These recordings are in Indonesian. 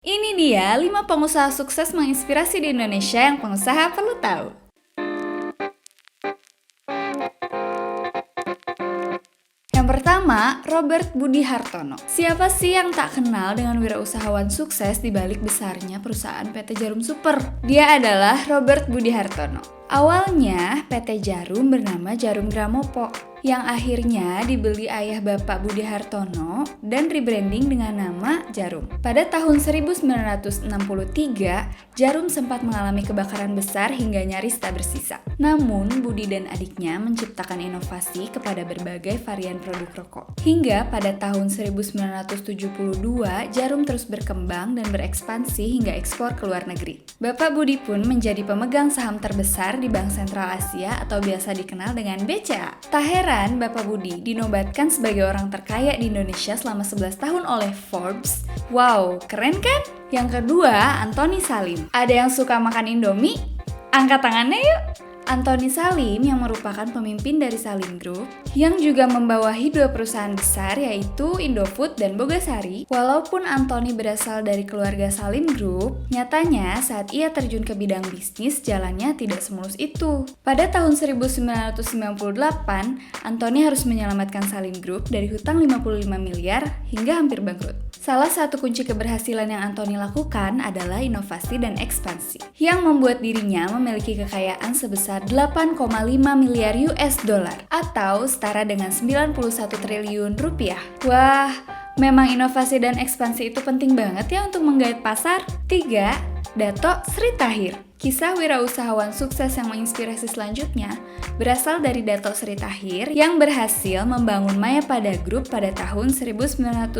Ini dia 5 pengusaha sukses menginspirasi di Indonesia yang pengusaha perlu tahu. Yang pertama, Robert Budi Hartono. Siapa sih yang tak kenal dengan wirausahawan sukses di balik besarnya perusahaan PT Djarum Super? Dia adalah Robert Budi Hartono. Awalnya, PT Djarum bernama Djarum Gramopo, yang akhirnya dibeli ayah Bapak Budi Hartono dan rebranding dengan nama Djarum. Pada tahun 1963, Djarum sempat mengalami kebakaran besar hingga nyaris tak bersisa. Namun, Budi dan adiknya menciptakan inovasi kepada berbagai varian produk rokok. Hingga pada tahun 1972, Djarum terus berkembang dan berekspansi hingga ekspor ke luar negeri. Bapak Budi pun menjadi pemegang saham terbesar di Bank Sentral Asia atau biasa dikenal dengan BCA. Tak heran Bapak Budi dinobatkan sebagai orang terkaya di Indonesia selama 11 tahun oleh Forbes. Wow, keren kan? Yang kedua, Antoni Salim. Ada yang suka makan Indomie? Angkat tangannya yuk! Antoni Salim yang merupakan pemimpin dari Salim Group yang juga membawahi 2 perusahaan besar yaitu Indofood dan Bogasari. Walaupun Antoni berasal dari keluarga Salim Group, nyatanya saat ia terjun ke bidang bisnis jalannya tidak semulus itu. Pada tahun 1998, Antoni harus menyelamatkan Salim Group dari hutang 55 miliar hingga hampir bangkrut. Salah satu kunci keberhasilan yang Antoni lakukan adalah inovasi dan ekspansi, yang membuat dirinya memiliki kekayaan sebesar 8,5 miliar US dollar atau setara dengan 91 triliun rupiah. Wah, memang inovasi dan ekspansi itu penting banget ya untuk menggait pasar. 3. Dato Sri Tahir. Kisah wirausahawan sukses yang menginspirasi selanjutnya berasal dari Dato Sri Tahir yang berhasil membangun Mayapada Group pada tahun 1986.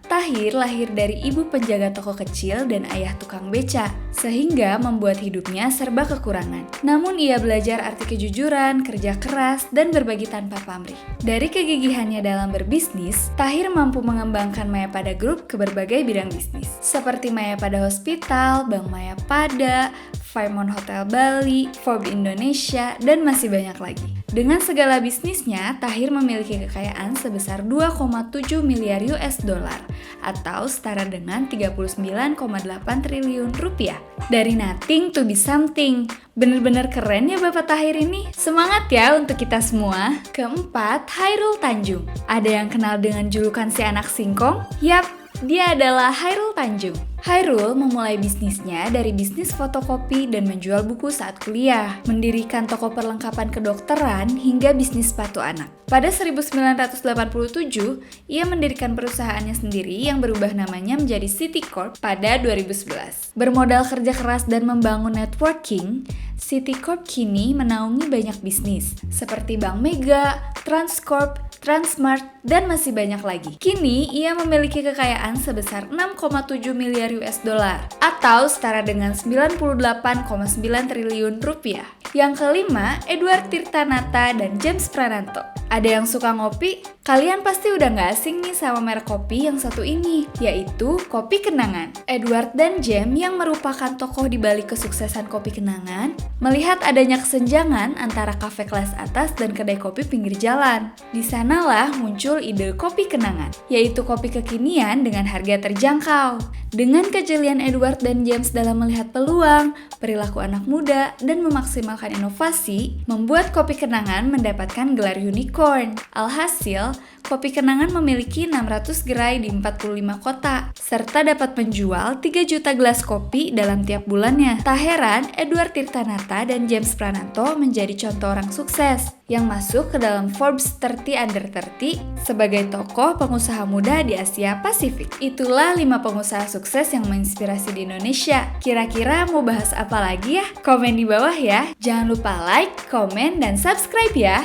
Tahir lahir dari ibu penjaga toko kecil dan ayah tukang beca, sehingga membuat hidupnya serba kekurangan. Namun ia belajar arti kejujuran, kerja keras, dan berbagi tanpa pamrih. Dari kegigihannya dalam berbisnis, Tahir mampu mengembangkan Mayapada Group ke berbagai bidang bisnis, seperti Mayapada Hospital, Bank Mayapada, Fairmont Hotel Bali, Forbes Indonesia, dan masih banyak lagi. Dengan segala bisnisnya, Tahir memiliki kekayaan sebesar 2,7 miliar US dollar atau setara dengan 39,8 triliun rupiah. Dari nothing to be something. Bener-bener keren ya Bapak Tahir ini. Semangat ya untuk kita semua. Keempat, Hairul Tanjung. Ada yang kenal dengan julukan si anak singkong? Yap, dia adalah Hairul Tanjung. Hairul memulai bisnisnya dari bisnis fotokopi dan menjual buku saat kuliah, mendirikan toko perlengkapan kedokteran hingga bisnis sepatu anak. Pada 1987, ia mendirikan perusahaannya sendiri yang berubah namanya menjadi City Corp pada 2011. Bermodal kerja keras dan membangun networking, City Corp kini menaungi banyak bisnis seperti Bank Mega, Transcorp, Transmart, dan masih banyak lagi. Kini, ia memiliki kekayaan sebesar 6,7 miliar US dollar atau setara dengan 98,9 triliun rupiah. Yang kelima, Edward Tirtanata dan James Prananto. Ada yang suka ngopi? Kalian pasti udah gak asing nih sama merek kopi yang satu ini, yaitu Kopi Kenangan. Edward dan James yang merupakan tokoh di balik kesuksesan Kopi Kenangan, melihat adanya kesenjangan antara kafe kelas atas dan kedai kopi pinggir jalan. Di sanalah muncul ide Kopi Kenangan, yaitu kopi kekinian dengan harga terjangkau. Dengan kejelian Edward dan James dalam melihat peluang, perilaku anak muda, dan memaksimalkan inovasi, membuat Kopi Kenangan mendapatkan gelar unicorn. Alhasil, Kopi Kenangan memiliki 600 gerai di 45 kota, serta dapat menjual 3 juta gelas kopi dalam tiap bulannya. Tak heran, Edward Tirtanata dan James Prananto menjadi contoh orang sukses yang masuk ke dalam Forbes 30 Under 30 sebagai tokoh pengusaha muda di Asia Pasifik. Itulah 5 pengusaha sukses yang menginspirasi di Indonesia. Kira-kira mau bahas apa lagi ya? Komen di bawah ya. Jangan lupa like, komen, dan subscribe ya.